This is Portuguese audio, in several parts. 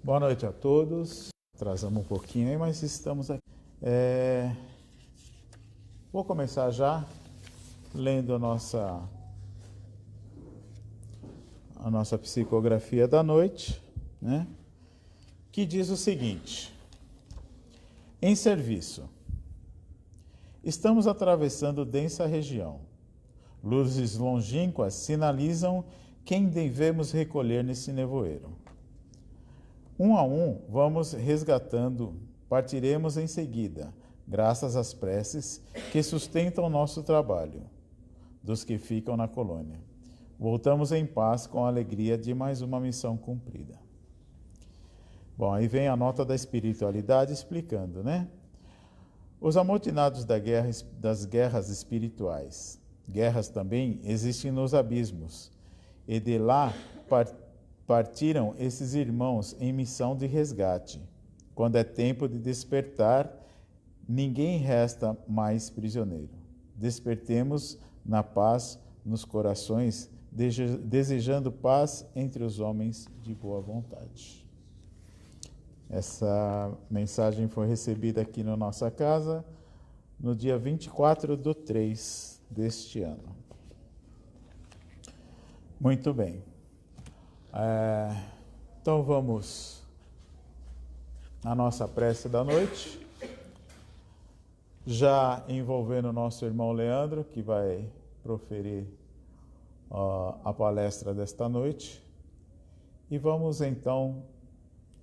Boa noite a todos. Atrasamos um pouquinho aí, mas estamos aqui. Vou começar já lendo a nossa psicografia da noite, né? Que diz o seguinte: em serviço. Estamos atravessando densa região. Luzes longínquas sinalizam quem devemos recolher nesse nevoeiro. Um a um, vamos resgatando, partiremos em seguida, graças às preces que sustentam nosso trabalho, dos que ficam na colônia. Voltamos em paz com a alegria de mais uma missão cumprida. Bom, aí vem a nota da espiritualidade explicando, né? Os amotinados das guerras espirituais. Guerras também existem nos abismos, e de lá partiram esses irmãos em missão de resgate. Quando é tempo de despertar, ninguém resta mais prisioneiro. Despertemos na paz nos corações, desejando paz entre os homens de boa vontade. Essa mensagem foi recebida aqui na nossa casa no dia 24/3 deste ano. Muito bem. Então vamos à nossa prece da noite, já envolvendo o nosso irmão Leandro, que vai proferir a palestra desta noite, e vamos então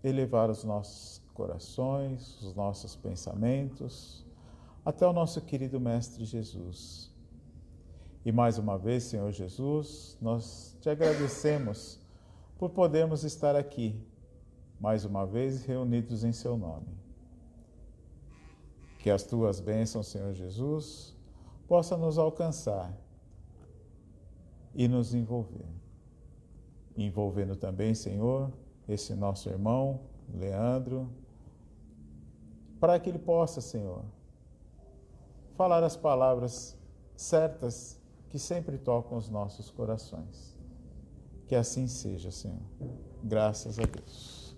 elevar os nossos corações, os nossos pensamentos, até o nosso querido Mestre Jesus. E mais uma vez, Senhor Jesus, nós te agradecemos por podermos estar aqui, mais uma vez, reunidos em seu nome. Que as tuas bênçãos, Senhor Jesus, possam nos alcançar e nos envolver. Envolvendo também, Senhor, esse nosso irmão, Leandro, para que ele possa, Senhor, falar as palavras certas que sempre tocam os nossos corações. Que assim seja, Senhor. Graças a Deus.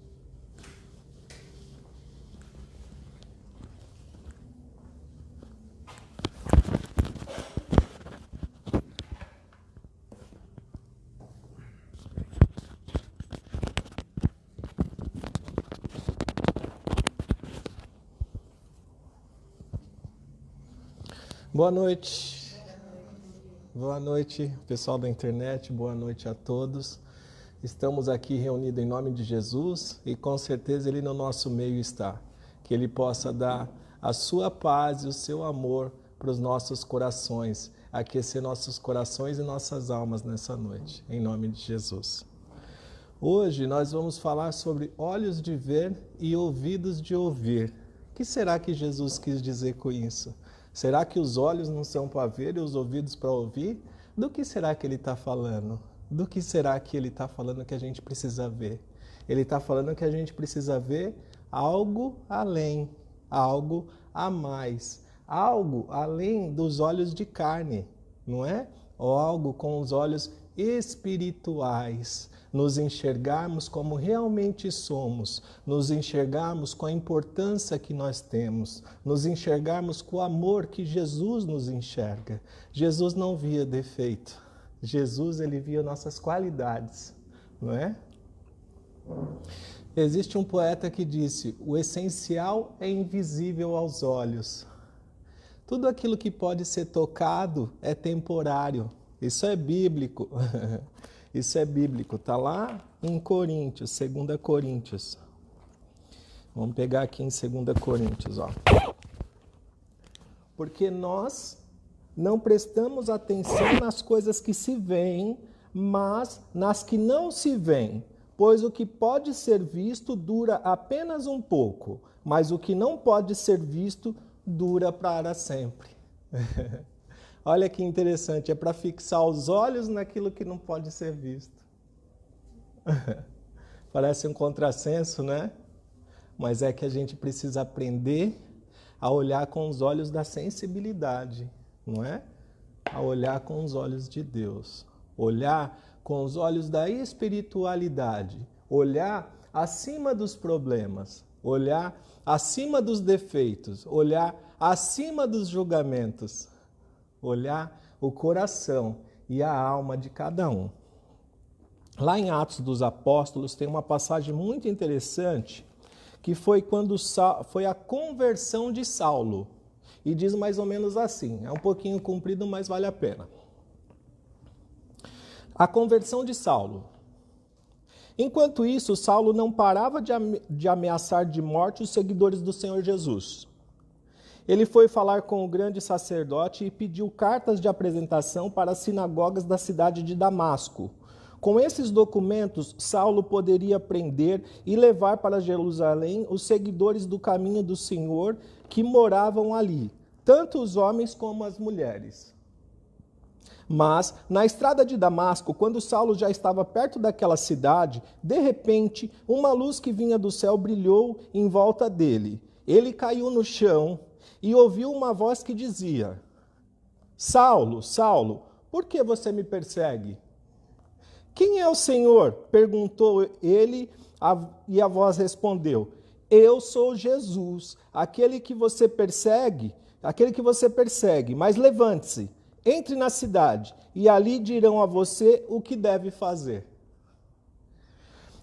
Boa noite. Boa noite, pessoal da internet, boa noite a todos. Estamos aqui reunidos em nome de Jesus e com certeza Ele no nosso meio está. Que Ele possa dar a sua paz e o seu amor para os nossos corações, aquecer nossos corações e nossas almas nessa noite, em nome de Jesus. Hoje nós vamos falar sobre olhos de ver e ouvidos de ouvir. O que será que Jesus quis dizer com isso? Será que os olhos não são para ver e os ouvidos para ouvir? Do que será que ele está falando? Do que será que ele está falando que a gente precisa ver? Ele está falando que a gente precisa ver algo além, algo a mais, algo além dos olhos de carne, não é? Ou algo com os olhos espirituais, nos enxergarmos como realmente somos, nos enxergarmos com a importância que nós temos, nos enxergarmos com o amor que Jesus nos enxerga. Jesus não via defeito, Jesus ele via nossas qualidades, não é? Existe um poeta que disse: o essencial é invisível aos olhos. Tudo aquilo que pode ser tocado é temporário. Isso é bíblico. Isso é bíblico. Está lá em Coríntios, 2 Coríntios. Vamos pegar aqui em 2 Coríntios. Ó. Porque nós não prestamos atenção nas coisas que se veem, mas nas que não se veem. Pois o que pode ser visto dura apenas um pouco, mas o que não pode ser visto dura para sempre. Olha que interessante, é para fixar os olhos naquilo que não pode ser visto. Parece um contrassenso, né? Mas é que a gente precisa aprender a olhar com os olhos da sensibilidade, não é? A olhar com os olhos de Deus. Olhar com os olhos da espiritualidade. Olhar acima dos problemas, olhar acima dos defeitos, olhar acima dos julgamentos, olhar o coração e a alma de cada um. Lá em Atos dos Apóstolos tem uma passagem muito interessante, que foi quando foi a conversão de Saulo. E diz mais ou menos assim, é um pouquinho comprido, mas vale a pena. A conversão de Saulo. Enquanto isso, Saulo não parava de ameaçar de morte os seguidores do Senhor Jesus. Ele foi falar com o grande sacerdote e pediu cartas de apresentação para as sinagogas da cidade de Damasco. Com esses documentos, Saulo poderia prender e levar para Jerusalém os seguidores do caminho do Senhor que moravam ali, tanto os homens como as mulheres. Mas, na estrada de Damasco, quando Saulo já estava perto daquela cidade, de repente, uma luz que vinha do céu brilhou em volta dele. Ele caiu no chão e ouviu uma voz que dizia: Saulo, Saulo, por que você me persegue? Quem é o Senhor? Perguntou ele, e a voz respondeu: Eu sou Jesus, aquele que você persegue, mas levante-se, entre na cidade, e ali dirão a você o que deve fazer.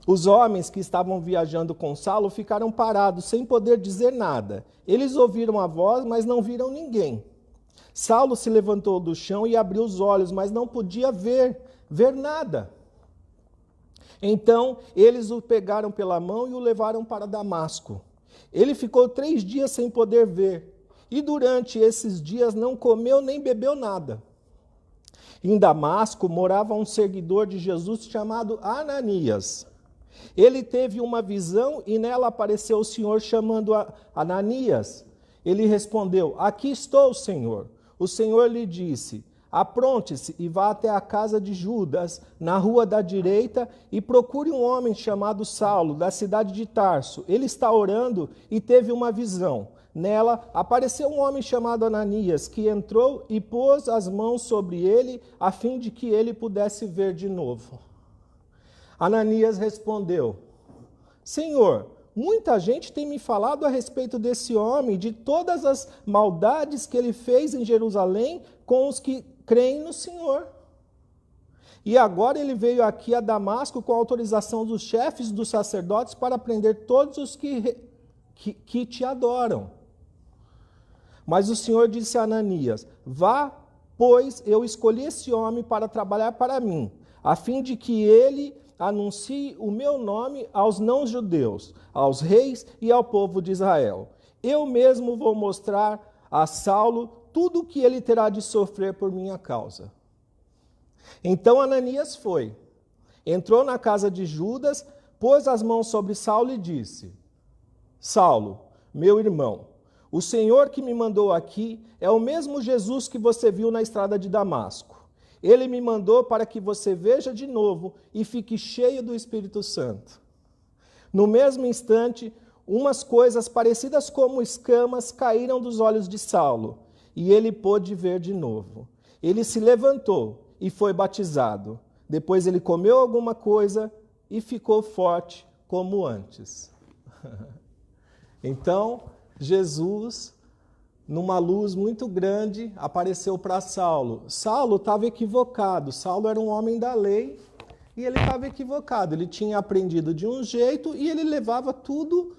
Os homens que estavam viajando com Saulo ficaram parados, sem poder dizer nada. Eles ouviram a voz, mas não viram ninguém. Saulo se levantou do chão e abriu os olhos, mas não podia ver nada. Então, eles o pegaram pela mão e o levaram para Damasco. Ele ficou 3 dias sem poder ver, e durante esses dias não comeu nem bebeu nada. Em Damasco morava um seguidor de Jesus chamado Ananias. Ele teve uma visão e nela apareceu o Senhor chamando Ananias. Ele respondeu: Aqui estou, Senhor. O Senhor lhe disse: Apronte-se e vá até a casa de Judas, na rua da direita, e procure um homem chamado Saulo, da cidade de Tarso. Ele está orando e teve uma visão. Nela apareceu um homem chamado Ananias, que entrou e pôs as mãos sobre ele, a fim de que ele pudesse ver de novo. Ananias respondeu: Senhor, muita gente tem me falado a respeito desse homem, de todas as maldades que ele fez em Jerusalém com os que creem no Senhor. E agora ele veio aqui a Damasco com a autorização dos chefes dos sacerdotes para prender todos os que te adoram. Mas o Senhor disse a Ananias: Vá, pois eu escolhi esse homem para trabalhar para mim, a fim de que ele anuncie o meu nome aos não-judeus, aos reis e ao povo de Israel. Eu mesmo vou mostrar a Saulo tudo o que ele terá de sofrer por minha causa. Então Ananias foi, entrou na casa de Judas, pôs as mãos sobre Saulo e disse: Saulo, meu irmão, o Senhor que me mandou aqui é o mesmo Jesus que você viu na estrada de Damasco. Ele me mandou para que você veja de novo e fique cheio do Espírito Santo. No mesmo instante, umas coisas parecidas como escamas caíram dos olhos de Saulo, e ele pôde ver de novo. Ele se levantou e foi batizado. Depois ele comeu alguma coisa e ficou forte como antes. Então, Jesus, numa luz muito grande, apareceu para Saulo. Saulo estava equivocado. Saulo era um homem da lei e ele estava equivocado. Ele tinha aprendido de um jeito e ele levava tudo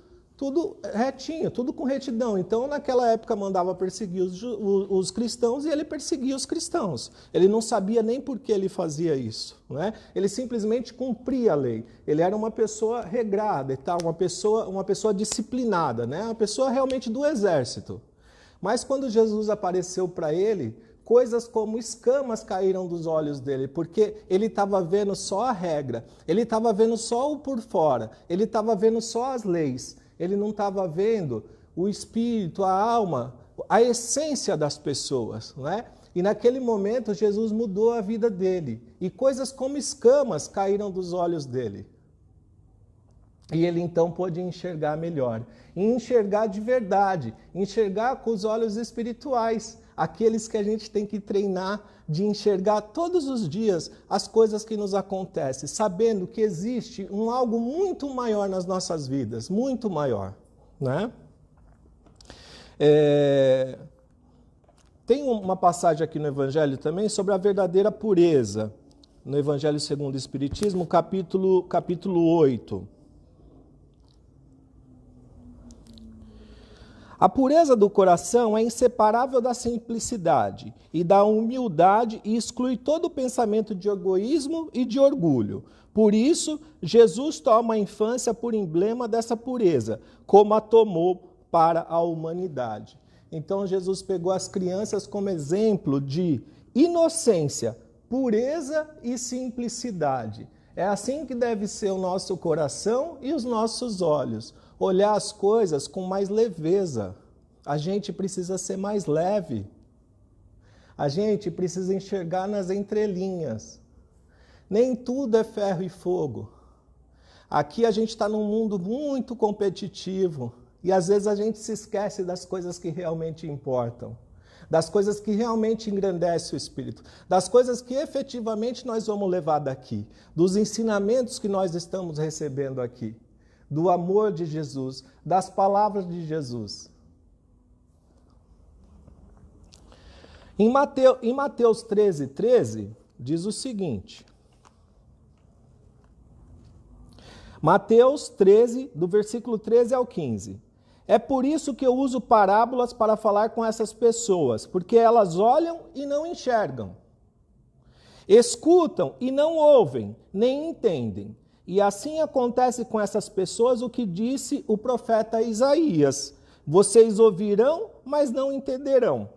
retinho, tudo com retidão. Então, naquela época, mandava perseguir os cristãos e ele perseguia os cristãos. Ele não sabia nem por que ele fazia isso, né? Ele simplesmente cumpria a lei. Ele era uma pessoa regrada e tal, uma pessoa disciplinada, né? Uma pessoa realmente do exército. Mas quando Jesus apareceu para ele, coisas como escamas caíram dos olhos dele, porque ele estava vendo só a regra, ele estava vendo só o por fora, ele estava vendo só as leis, ele não estava vendo o espírito, a alma, a essência das pessoas, não é? E naquele momento Jesus mudou a vida dele, e coisas como escamas caíram dos olhos dele. E ele então pôde enxergar melhor, e enxergar de verdade, enxergar com os olhos espirituais, aqueles que a gente tem que treinar de enxergar todos os dias as coisas que nos acontecem, sabendo que existe algo muito maior nas nossas vidas, muito maior, né? Tem uma passagem aqui no Evangelho também sobre a verdadeira pureza, no Evangelho segundo o Espiritismo, capítulo 8. A pureza do coração é inseparável da simplicidade e da humildade e exclui todo o pensamento de egoísmo e de orgulho. Por isso, Jesus toma a infância por emblema dessa pureza, como a tomou para a humanidade. Então, Jesus pegou as crianças como exemplo de inocência, pureza e simplicidade. É assim que deve ser o nosso coração e os nossos olhos. Olhar as coisas com mais leveza. A gente precisa ser mais leve. A gente precisa enxergar nas entrelinhas. Nem tudo é ferro e fogo. Aqui a gente está num mundo muito competitivo e às vezes a gente se esquece das coisas que realmente importam, das coisas que realmente engrandecem o espírito, das coisas que efetivamente nós vamos levar daqui, dos ensinamentos que nós estamos recebendo aqui, do amor de Jesus, das palavras de Jesus. Em Mateus 13, diz o seguinte. Mateus 13, do versículo 13 ao 15. É por isso que eu uso parábolas para falar com essas pessoas, porque elas olham e não enxergam. Escutam e não ouvem, nem entendem. E assim acontece com essas pessoas o que disse o profeta Isaías. Vocês ouvirão, mas não entenderão.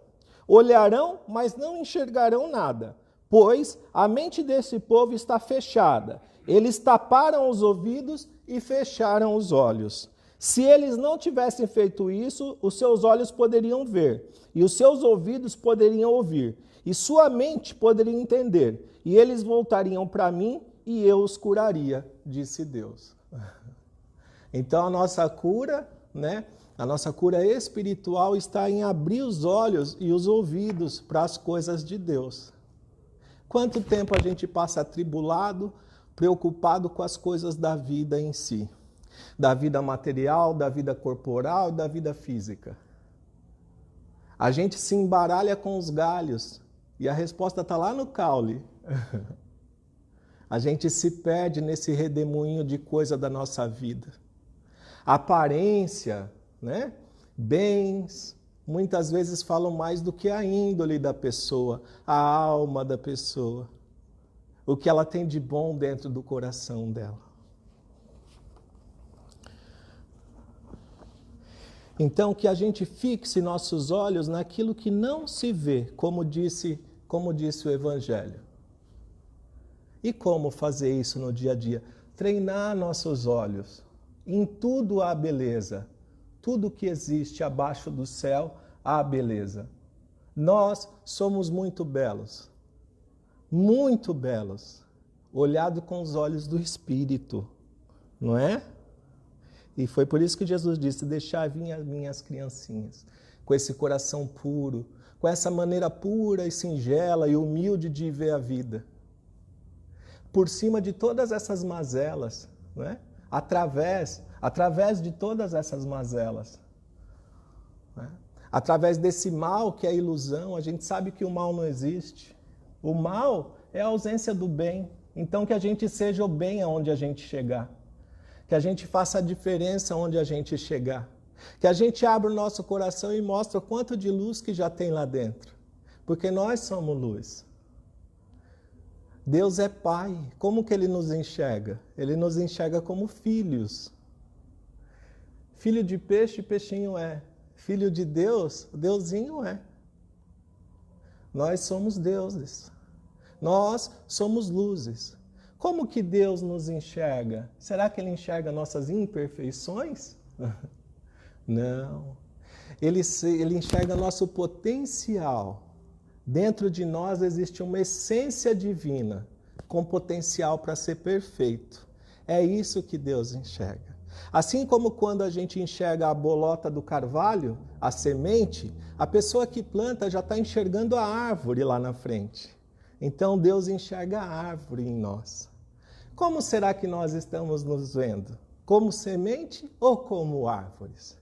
Olharão, mas não enxergarão nada. Pois a mente desse povo está fechada. Eles taparam os ouvidos e fecharam os olhos. Se eles não tivessem feito isso, os seus olhos poderiam ver, e os seus ouvidos poderiam ouvir, e sua mente poderia entender, e eles voltariam para mim e eu os curaria, disse Deus. Então a nossa cura, né? A nossa cura espiritual está em abrir os olhos e os ouvidos para as coisas de Deus. Quanto tempo a gente passa atribulado, preocupado com as coisas da vida em si? Da vida material, da vida corporal, da vida física. A gente se embaralha com os galhos e a resposta está lá no caule. A gente se perde nesse redemoinho de coisa da nossa vida. Aparência, né? Bens, muitas vezes falam mais do que a índole da pessoa, a alma da pessoa, o que ela tem de bom dentro do coração dela. Então, que a gente fixe nossos olhos naquilo que não se vê, como disse o Evangelho. E como fazer isso no dia a dia? Treinar nossos olhos. Em tudo há beleza. Tudo que existe abaixo do céu há beleza. Nós somos muito belos. Muito belos. Olhado com os olhos do Espírito. Não é? E foi por isso que Jesus disse, deixai vir as minhas criancinhas, com esse coração puro, com essa maneira pura e singela e humilde de ver a vida. Por cima de todas essas mazelas, não é? Através de todas essas mazelas, não é? Através desse mal que é a ilusão, a gente sabe que o mal não existe. O mal é a ausência do bem. Então que a gente seja o bem aonde a gente chegar. Que a gente faça a diferença onde a gente chegar. Que a gente abra o nosso coração e mostre o quanto de luz que já tem lá dentro. Porque nós somos luz. Deus é Pai. Como que Ele nos enxerga? Ele nos enxerga como filhos. Filho de peixe, peixinho é. Filho de Deus, Deusinho é. Nós somos deuses. Nós somos luzes. Como que Deus nos enxerga? Será que Ele enxerga nossas imperfeições? Não. Ele enxerga nosso potencial. Dentro de nós existe uma essência divina, com potencial para ser perfeito. É isso que Deus enxerga. Assim como quando a gente enxerga a bolota do carvalho, a semente, a pessoa que planta já está enxergando a árvore lá na frente. Então Deus enxerga a árvore em nós. Como será que nós estamos nos vendo? Como semente ou como árvores?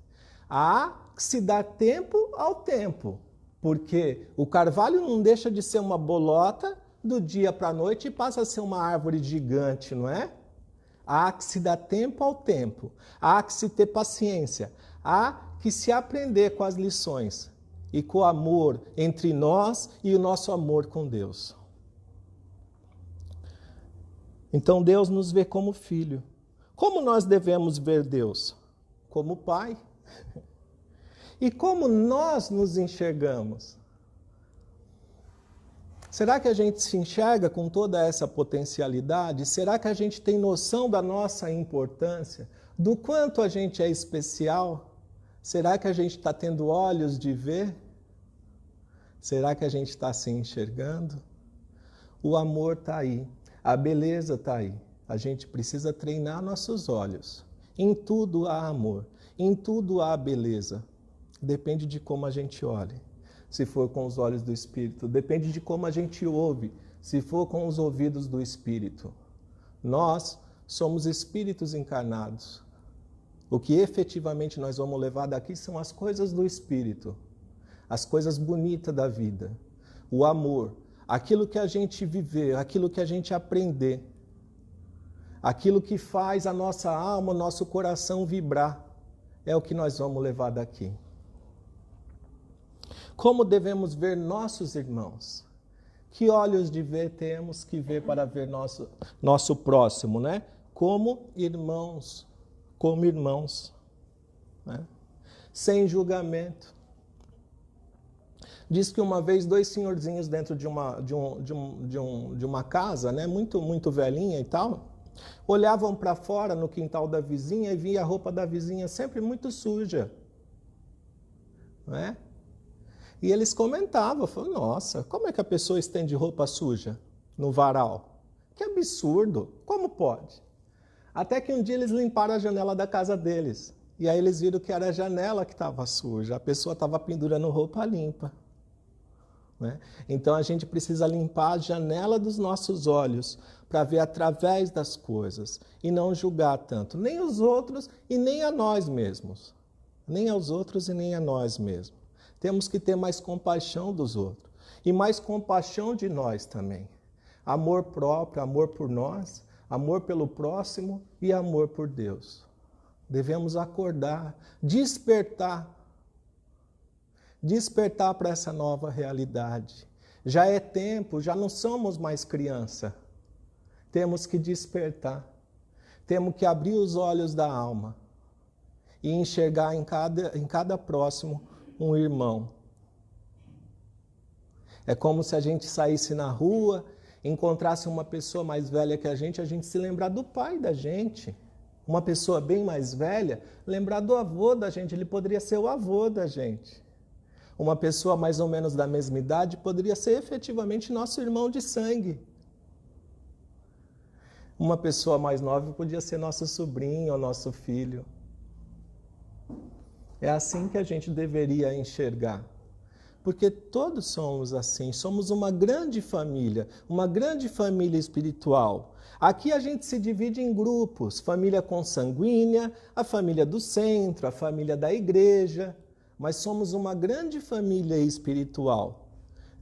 Há que se dar tempo ao tempo, porque o carvalho não deixa de ser uma bolota do dia para a noite e passa a ser uma árvore gigante, não é? Há que se dar tempo ao tempo, há que se ter paciência, há que se aprender com as lições e com o amor entre nós e o nosso amor com Deus. Então Deus nos vê como filho. Como nós devemos ver Deus? Como pai. E como nós nos enxergamos? Será que a gente se enxerga com toda essa potencialidade? Será que a gente tem noção da nossa importância? Do quanto a gente é especial? Será que a gente está tendo olhos de ver? Será que a gente está se enxergando? O amor está aí. A beleza está aí. A gente precisa treinar nossos olhos. Em tudo há amor. Em tudo há beleza. Depende de como a gente olha. Se for com os olhos do Espírito. Depende de como a gente ouve. Se for com os ouvidos do Espírito. Nós somos espíritos encarnados. O que efetivamente nós vamos levar daqui são as coisas do Espírito. As coisas bonitas da vida. O amor. Aquilo que a gente viver, aquilo que a gente aprender, aquilo que faz a nossa alma, o nosso coração vibrar, é o que nós vamos levar daqui. Como devemos ver nossos irmãos? Que olhos de ver temos que ver para ver nosso próximo, né? Como irmãos, né? Sem julgamento. Diz que uma vez 2 senhorzinhos dentro de uma casa, né, muito velhinha e tal, olhavam para fora no quintal da vizinha e via a roupa da vizinha sempre muito suja. Não é? E eles comentavam, falavam, nossa, como é que a pessoa estende roupa suja no varal? Que absurdo, como pode? Até que um dia eles limparam a janela da casa deles. E aí eles viram que era a janela que estava suja, a pessoa estava pendurando roupa limpa. Né? Então a gente precisa limpar a janela dos nossos olhos para ver através das coisas e não julgar tanto, nem os outros e nem a nós mesmos. Nem aos outros e nem a nós mesmos. Temos que ter mais compaixão dos outros e mais compaixão de nós também. Amor próprio, amor por nós, amor pelo próximo e amor por Deus. Devemos acordar, despertar para essa nova realidade. Já é tempo, já não somos mais criança. Temos que despertar. Temos que abrir os olhos da alma e enxergar em cada próximo um irmão. É como se a gente saísse na rua, encontrasse uma pessoa mais velha que a gente se lembrar do pai da gente. Uma pessoa bem mais velha, lembrar do avô da gente, ele poderia ser o avô da gente. Uma pessoa mais ou menos da mesma idade poderia ser efetivamente nosso irmão de sangue. Uma pessoa mais nova podia ser nosso sobrinho ou nosso filho. É assim que a gente deveria enxergar. Porque todos somos assim, somos uma grande família espiritual. Aqui a gente se divide em grupos, família consanguínea, a família do centro, a família da igreja, mas somos uma grande família espiritual.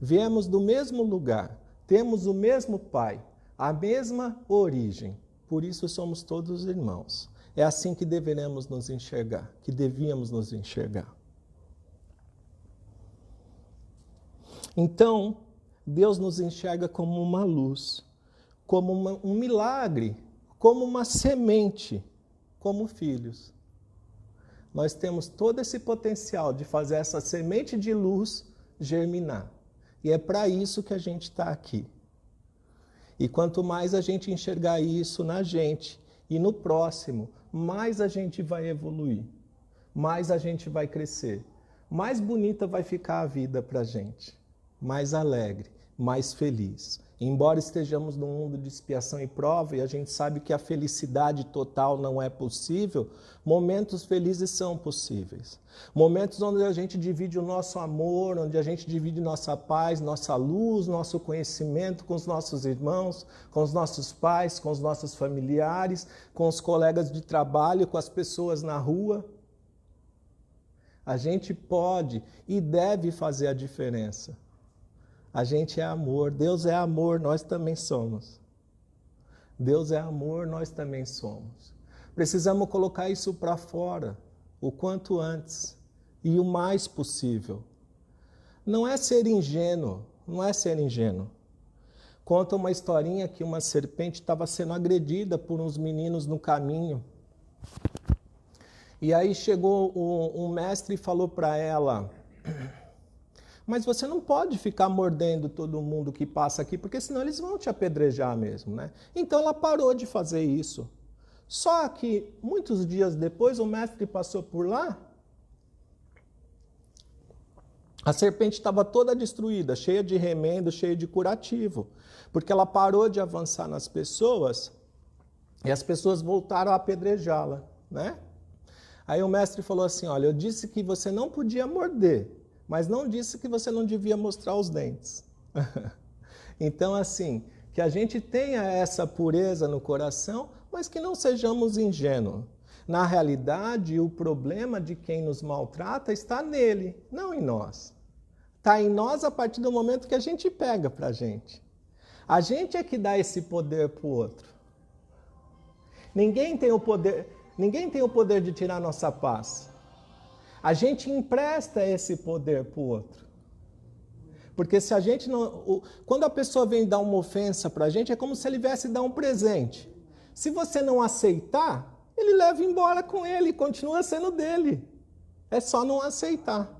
Viemos do mesmo lugar, temos o mesmo pai, a mesma origem, por isso somos todos irmãos. É assim que deveríamos nos enxergar, que devíamos nos enxergar. Então, Deus nos enxerga como uma luz, como um milagre, como uma semente, como filhos. Nós temos todo esse potencial de fazer essa semente de luz germinar. E é para isso que a gente está aqui. E quanto mais a gente enxergar isso na gente e no próximo, mais a gente vai evoluir, mais a gente vai crescer, mais bonita vai ficar a vida para a gente, mais alegre, mais feliz. Embora estejamos num mundo de expiação e prova, e a gente sabe que a felicidade total não é possível, momentos felizes são possíveis. Momentos onde a gente divide o nosso amor, onde a gente divide nossa paz, nossa luz, nosso conhecimento com os nossos irmãos, com os nossos pais, com os nossos familiares, com os colegas de trabalho, com as pessoas na rua. A gente pode e deve fazer a diferença. A gente é amor, Deus é amor, nós também somos. Deus é amor, nós também somos. Precisamos colocar isso para fora, o quanto antes e o mais possível. Não é ser ingênuo, não é ser ingênuo. Conta uma historinha que uma serpente estava sendo agredida por uns meninos no caminho. E aí chegou um mestre e falou para ela: mas você não pode ficar mordendo todo mundo que passa aqui, porque senão eles vão te apedrejar mesmo, né? Então ela parou de fazer isso. Só que muitos dias depois o mestre passou por lá, a serpente estava toda destruída, cheia de remendo, cheia de curativo, porque ela parou de avançar nas pessoas e as pessoas voltaram a apedrejá-la, né? Aí o mestre falou assim: olha, eu disse que você não podia morder, mas não disse que você não devia mostrar os dentes. Então, assim, que a gente tenha essa pureza no coração, mas que não sejamos ingênuos. Na realidade, o problema de quem nos maltrata está nele, não em nós. Está em nós a partir do momento que a gente pega para a gente. A gente é que dá esse poder para o outro. Ninguém tem o poder de tirar nossa paz. A gente empresta esse poder para o outro. Porque se a gente não... Quando a pessoa vem dar uma ofensa para a gente, é como se ele viesse dar um presente. Se você não aceitar, ele leva embora com ele, continua sendo dele. É só não aceitar.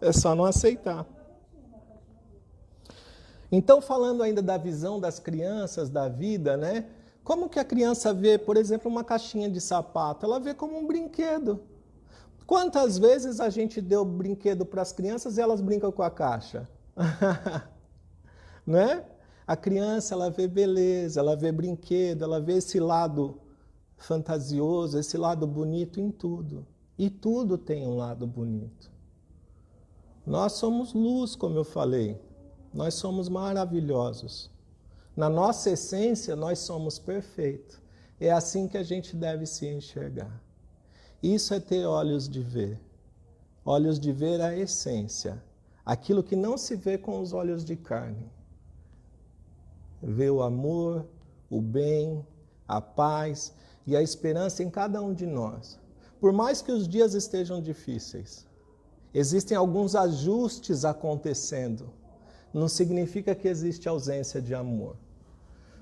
É só não aceitar. Então, falando ainda da visão das crianças, da vida, né? Como que a criança vê, por exemplo, uma caixinha de sapato? Ela vê como um brinquedo. Quantas vezes a gente deu brinquedo para as crianças e elas brincam com a caixa? Não é? A criança, ela vê beleza, ela vê brinquedo, ela vê esse lado fantasioso, esse lado bonito em tudo. E tudo tem um lado bonito. Nós somos luz, como eu falei. Nós somos maravilhosos. Na nossa essência, nós somos perfeitos. É assim que a gente deve se enxergar. Isso é ter olhos de ver. Olhos de ver a essência. Aquilo que não se vê com os olhos de carne. Ver o amor, o bem, a paz e a esperança em cada um de nós. Por mais que os dias estejam difíceis, existem alguns ajustes acontecendo. Não significa que existe ausência de amor.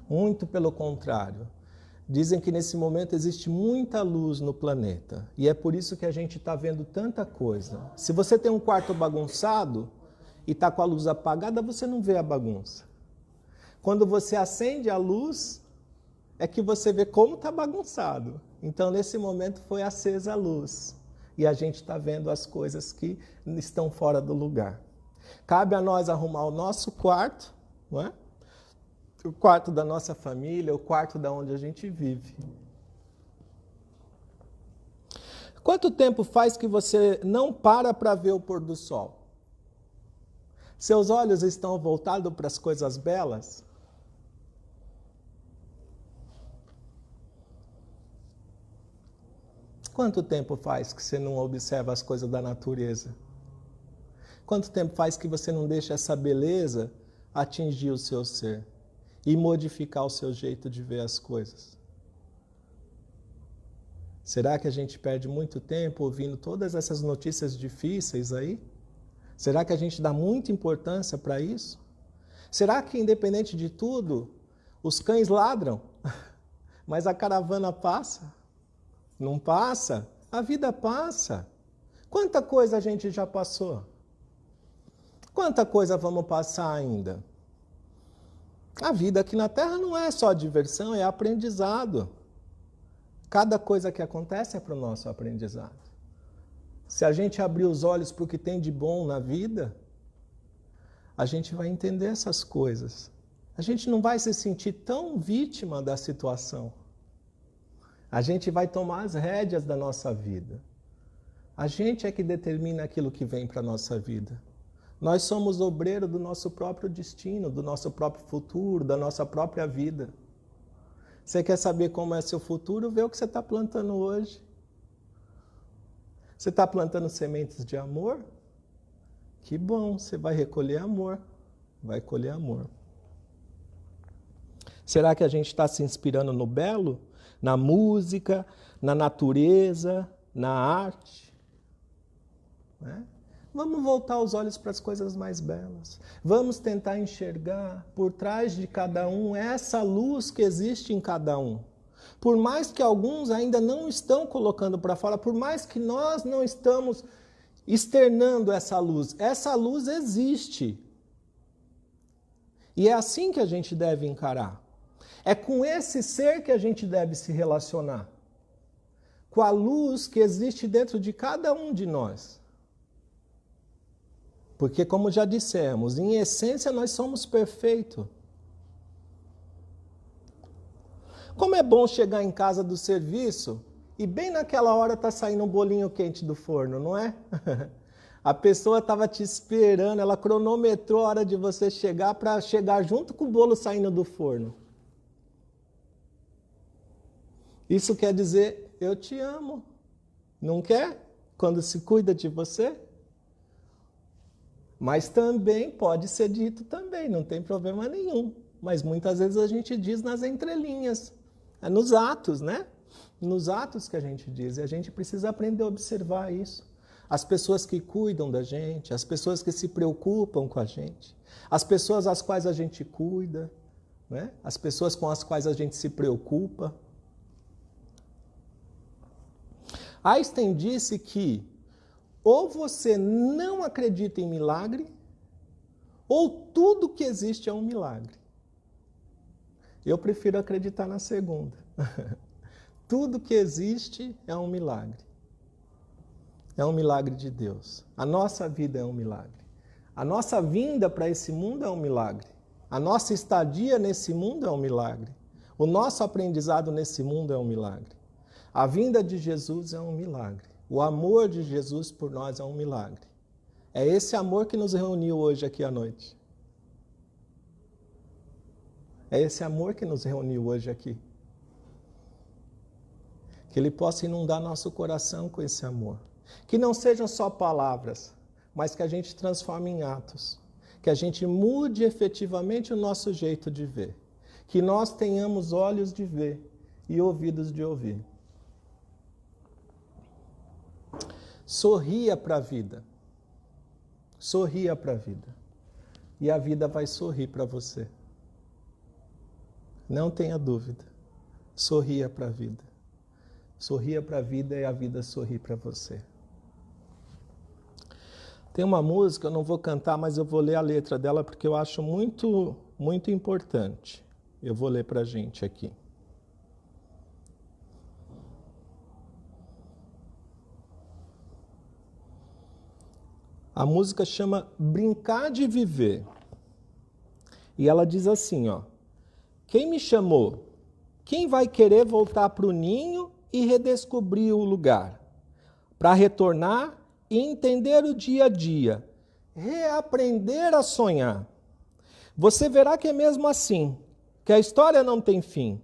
Muito pelo contrário. Dizem que nesse momento existe muita luz no planeta. E é por isso que a gente está vendo tanta coisa. Se você tem um quarto bagunçado e está com a luz apagada, você não vê a bagunça. Quando você acende a luz, é que você vê como está bagunçado. Então, nesse momento, foi acesa a luz. E a gente está vendo as coisas que estão fora do lugar. Cabe a nós arrumar o nosso quarto, não é? O quarto da nossa família, o quarto da onde a gente vive. Quanto tempo faz que você não para ver o pôr do sol? Seus olhos estão voltados para as coisas belas? Quanto tempo faz que você não observa as coisas da natureza? Quanto tempo faz que você não deixa essa beleza atingir o seu ser e modificar o seu jeito de ver as coisas? Será que a gente perde muito tempo ouvindo todas essas notícias difíceis aí? Será que a gente dá muita importância para isso? Será que, independente de tudo, os cães ladram, mas a caravana passa? Não passa? A vida passa. Quanta coisa a gente já passou? Quanta coisa vamos passar ainda? A vida aqui na Terra não é só diversão, é aprendizado. Cada coisa que acontece é para o nosso aprendizado. Se a gente abrir os olhos para o que tem de bom na vida, a gente vai entender essas coisas. a gente não vai se sentir tão vítima da situação. A gente vai tomar as rédeas da nossa vida. A gente é que determina aquilo que vem para a nossa vida. Nós somos obreiro do nosso próprio destino, do nosso próprio futuro, da nossa própria vida. Você quer saber como é seu futuro? Vê o que você está plantando hoje. Você está plantando sementes de amor? Que bom, você vai recolher amor. Vai colher amor. Será que a gente está se inspirando no belo? Na música, na natureza, na arte? Vamos voltar os olhos para as coisas mais belas. Vamos tentar enxergar por trás de cada um essa luz que existe em cada um. Por mais que alguns ainda não estão colocando para fora, por mais que nós não estamos externando essa luz existe. E é assim que a gente deve encarar. É com esse ser que a gente deve se relacionar. Com a luz que existe dentro de cada um de nós. Porque, como já dissemos, em essência nós somos perfeitos. Como é bom chegar em casa do serviço e bem naquela hora está saindo um bolinho quente do forno, não é? A pessoa estava te esperando, ela cronometrou a hora de você chegar para chegar junto com o bolo saindo do forno. Isso quer dizer, eu te amo. Não quer? Quando se cuida de você? Mas também pode ser dito também, não tem problema nenhum. Mas muitas vezes a gente diz nas entrelinhas. É nos atos, né? Nos atos que a gente diz. E a gente precisa aprender a observar isso. As pessoas que cuidam da gente, as pessoas que se preocupam com a gente, as pessoas às quais a gente cuida, né? As pessoas com as quais a gente se preocupa. Einstein disse que ou você não acredita em milagre, ou tudo que existe é um milagre. Eu prefiro acreditar na segunda. Tudo que existe é um milagre. É um milagre de Deus. A nossa vida é um milagre. A nossa vinda para esse mundo é um milagre. A nossa estadia nesse mundo é um milagre. O nosso aprendizado nesse mundo é um milagre. A vinda de Jesus é um milagre. O amor de Jesus por nós é um milagre. É esse amor que nos reuniu hoje aqui à noite. É esse amor que nos reuniu hoje aqui. Que Ele possa inundar nosso coração com esse amor. Que não sejam só palavras, mas que a gente transforme em atos. Que a gente mude efetivamente o nosso jeito de ver. Que nós tenhamos olhos de ver e ouvidos de ouvir. Sorria para a vida. Sorria para a vida. E a vida vai sorrir para você. Não tenha dúvida. Sorria para a vida. Sorria para a vida e a vida sorri para você. Tem uma música, eu não vou cantar, mas eu vou ler a letra dela porque eu acho muito, muito importante. Eu vou ler para a gente aqui. A música chama Brincar de Viver. E ela diz assim, ó. Quem me chamou? Quem vai querer voltar para o ninho e redescobrir o lugar? Para retornar e entender o dia a dia. Reaprender a sonhar. Você verá que é mesmo assim, que a história não tem fim.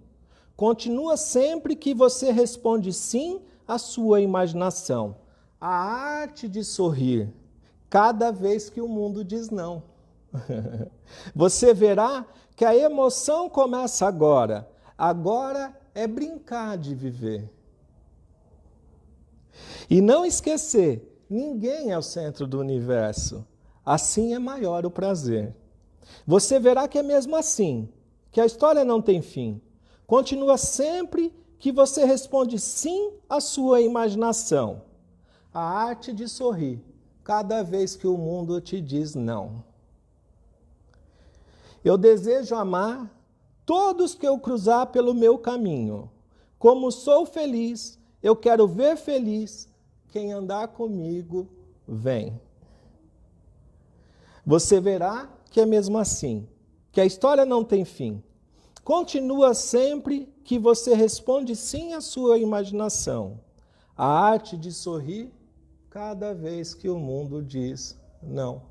Continua sempre que você responde sim à sua imaginação. A arte de sorrir. Cada vez que o mundo diz não. Você verá que a emoção começa agora. Agora é brincar de viver. E não esquecer, ninguém é o centro do universo. Assim é maior o prazer. Você verá que é mesmo assim, que a história não tem fim. Continua sempre que você responde sim à sua imaginação. A arte de sorrir. Cada vez que o mundo te diz não. Eu desejo amar todos que eu cruzar pelo meu caminho. Como sou feliz, eu quero ver feliz. Quem andar comigo, vem. Você verá que é mesmo assim, que a história não tem fim. Continua sempre que você responde sim à sua imaginação. A arte de sorrir cada vez que o mundo diz não.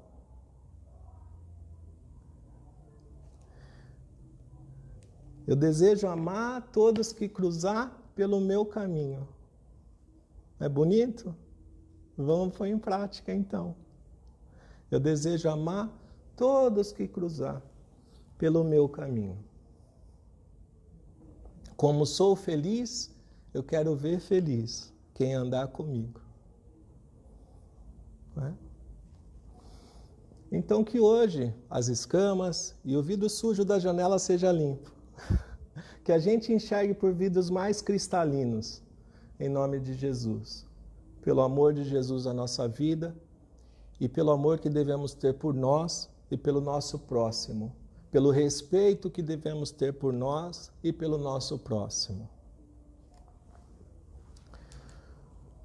Eu desejo amar todos que cruzar pelo meu caminho. É bonito? Vamos pôr em prática então. Eu desejo amar todos que cruzar pelo meu caminho. Como sou feliz, eu quero ver feliz quem andar comigo. Não é? Então que hoje as escamas e o vidro sujo da janela seja limpo. Que a gente enxergue por vidros mais cristalinos, em nome de Jesus. Pelo amor de Jesus à nossa vida e pelo amor que devemos ter por nós e pelo nosso próximo. Pelo respeito que devemos ter por nós e pelo nosso próximo.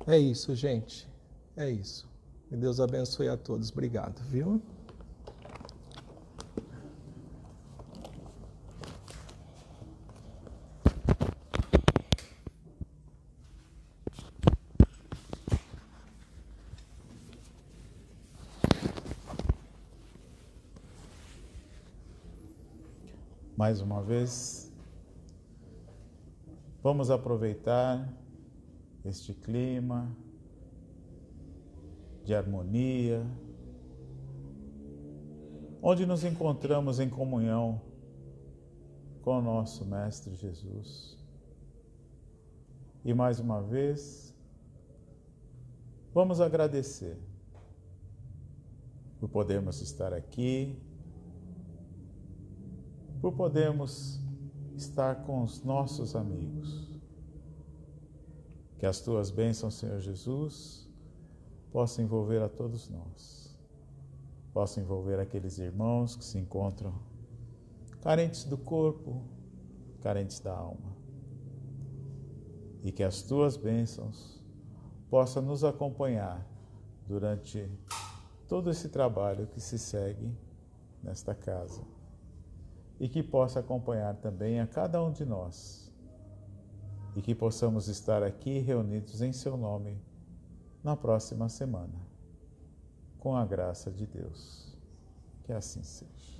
É isso, gente. É isso. Que Deus abençoe a todos. Obrigado, viu? Mais uma vez, vamos aproveitar este clima de harmonia, onde nos encontramos em comunhão com o nosso Mestre Jesus. E mais uma vez, vamos agradecer por podermos estar aqui, por podermos estar com os nossos amigos. Que as tuas bênçãos, Senhor Jesus, possam envolver a todos nós, possam envolver aqueles irmãos que se encontram carentes do corpo, carentes da alma. E que as tuas bênçãos possam nos acompanhar durante todo esse trabalho que se segue nesta casa. E que possa acompanhar também a cada um de nós. E que possamos estar aqui reunidos em seu nome na próxima semana. Com a graça de Deus. Que assim seja.